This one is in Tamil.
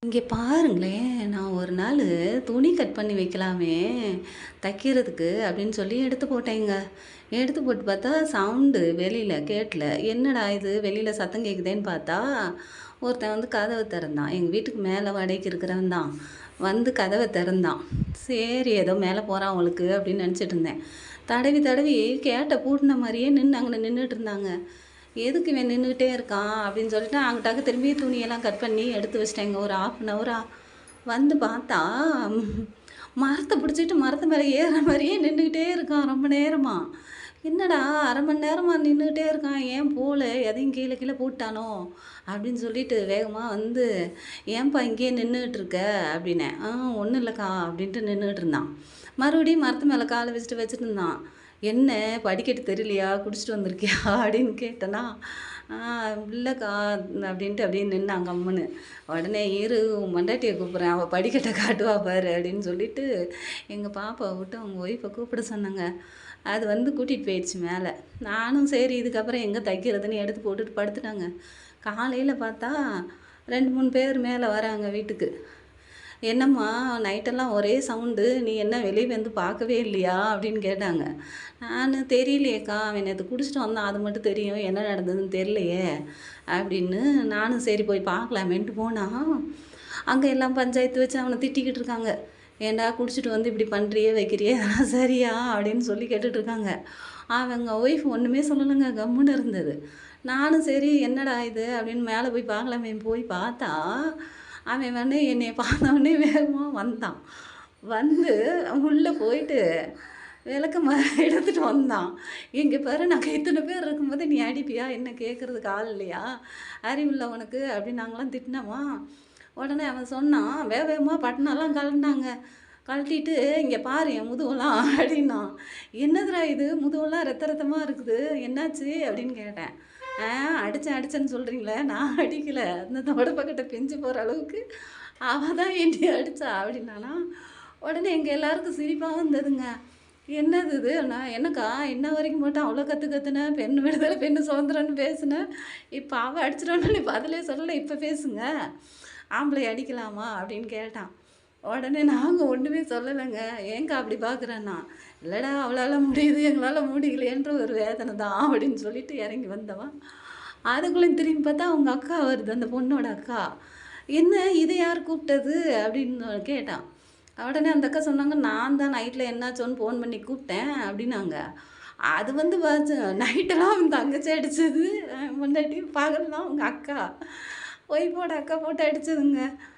இங்கே பாருங்களேன், நான் ஒரு நாளு துணி கட் பண்ணி வைக்கலாமே, தைக்கிறதுக்கு அப்படின்னு சொல்லி எடுத்து போட்டேங்க. எடுத்து போட்டு பார்த்தா சவுண்டு வெளியில கேட்கல. என்னடா இது வெளியில சத்தம் கேட்குதேன்னு பார்த்தா, ஒருத்தன் வந்து கதவ திறந்தான். எங்க வீட்டுக்கு மேல வாடகைக்கு இருக்கிறவன் தான். வந்து கதவ திறந்தான். சரி ஏதோ மேலே போறான் அவளுக்கு அப்படின்னு நினச்சிட்டு இருந்தேன். தடவி தடவி கேட்ட பூட்டின மாரியே அங்கன நின்னுட்டு இருந்தாங்க. எதுக்கு இவன் நின்னுக்கிட்டே இருக்கான் அப்படின்னு சொல்லிட்டு அங்கிட்டாக்க திரும்பி துணியெல்லாம் கட் பண்ணி எடுத்து வச்சுட்டேங்க. ஒரு 1/2 வந்து பார்த்தா, மரத்த பிடிச்சிட்டு மரத்து மேல ஏறுற மாரியே நின்னுக்கிட்டே இருக்கான் ரொம்ப நேரமா. என்னடா 1/2 மணி நேரமா நின்னுக்கிட்டே இருக்கான், ஏன் போல? எதையும் கீழ கீழ போட்டானோ? அப்படின்னு சொல்லிட்டு வேகமா வந்து, "ஏன்பா இங்கேயே நின்னுகிட்டு இருக்க?" அப்படின்னேன். ஒண்ணும் இல்லக்கா" அப்படின்ட்டு நின்னுகிட்டு இருந்தான். மறுபடியும் மரத்து மேல கால வச்சுட்டு இருந்தான். "என்ன படிக்கட்டு தெரியலையா? குடிச்சிட்டு வந்திருக்கியா?" அப்படின்னு கேட்டேனா, "ஆ இல்லக்கா" அப்படின்ட்டு அப்படியே நின்னான் கம்முனு. உடனே "இரு உன் பொண்டாட்டிய கூப்பிடுறேன். அவ படிக்கட்ட காட்டுவா பாரு" அப்படின்னு சொல்லிட்டு, எங்க பாப்பாவ விட்டு அவங்க ஒய்ஃப கூப்பிட சொன்னேங்க. அது வந்து கூட்டிட்டு போயிடுச்சு மேல. நானும் சரி இதுக்கப்புறம் எங்க தைக்கிறதுன்னு எடுத்து போட்டுட்டு படுத்துட்டேங்க. காலையில பார்த்தா 2, 3 பேர் மேல வராங்க வீட்டுக்கு. "என்னம்மா நைட்டெல்லாம் ஒரே சவுண்டு. நீ என்ன வெளிய வந்து பார்க்கவே இல்லையா?" அப்படின்னு கேட்டாங்க. நானு "தெரியலையேக்கா. அவன் நேத்து குடிச்சிட்டு வந்தான். அது மட்டும் தெரியும். என்ன நடந்ததுன்னு தெரியலையே" அப்படின்னு நானும் சரி போய் பார்க்கலாமேன்ட்டு போனா, அங்க எல்லாம் பஞ்சாயத்து வச்சு அவன திட்டிக்கிட்டு இருக்காங்க. "ஏன்டா குடிச்சிட்டு வந்து இப்படி பண்றியே, வைக்கிறியே இதெல்லாம் சரியா?" அப்படின்னு சொல்லி கேட்டுட்டு இருக்காங்க. அவங்க ஒய்ஃப் ஒண்ணுமே சொல்லலங்க. கம்முனு இருந்தது. நானும் சரி என்னடா இது அப்படின்னு மேல போய் பார்க்கலாமேன்னு போய் பார்த்தா, அவன் வந்து என்னைய பார்த்தோனே வேகமா வந்தான். வந்து உள்ள போயிட்டு விளக்கமாறு எடுத்துட்டு வந்தான். "இங்க பாரு நாங்க இத்தன பேர் இருக்கும்போது நீ அடிப்பியா? என்ன கேட்கறதுக்கு ஆள் இல்லையா? அறிவில்ல உனக்கு?" அப்படின்னு நாங்கலாம் திட்டினோமா, உடனே அவன் சொன்னான், வேகமா பட்டனம்லாம் கழட்டினாங்க. கழட்டிட்டு, "இங்க பாரு என் முதுகெல்லாம்" அப்படின்னான். "என்னதுடா இது முதுகெல்லாம் ரத்த ரத்தமா இருக்குது. என்னாச்சு?" அப்படின்னு கேட்டேன். "ஆ அடிச்சேன்னு சொல்றீங்களே, நான் அடிக்கல. அந்த தொடப்பக்கட்ட பிஞ்சு போற அளவுக்கு அவ தான் என்னைய அடிச்சா" அப்படின்னானா. உடனே எங்க எல்லாருக்கும் சிரிப்பா வந்ததுங்க. "என்னது இது? நான் என்னக்கா இன்ன வரைக்கும் மட்டும் அவ்வளோ கத்துன, பெண் விடுதலை, பெண் சுதந்திரம்னு பேசுன. இப்ப அவ அடிச்சிட்டோனே நீ பதிலே சொல்லல. இப்ப பேசுங்க. ஆம்பளைய அடிக்கலாமா?" அப்படின்னு கேட்டான். உடனே நாங்க ஒண்ணுமே சொல்லலங்க. "ஏன்க்கா அப்படி பார்க்குறேன்னா?" "இல்லடா அவளால முடியுது, எங்களால முடியலையேன்ற ஒரு வேதனை தான்" அப்படின்னு சொல்லிட்டு இறங்கி வந்தவன். அதுக்குள்ளயும் திரும்பி பார்த்தா அவங்க அக்கா வருது, அந்த பொண்ணோட அக்கா. "என்ன இத யார் கூப்பிட்டது?" அப்படின்னு கேட்டான். உடனே அந்த அக்கா சொன்னாங்க, "நான் தான் நைட்ல என்னாச்சோன்னு ஃபோன் பண்ணி கூப்பிட்டேன்" அப்படின்னாங்க. அது வந்து நைட்டெல்லாம் அவன் தங்கச்சி அடிச்சது, பொண்டாட்டி, பகல்லாம் அவங்க அக்கா. ஒய்ஃபோட அக்கா போட்டு அடிச்சதுங்க.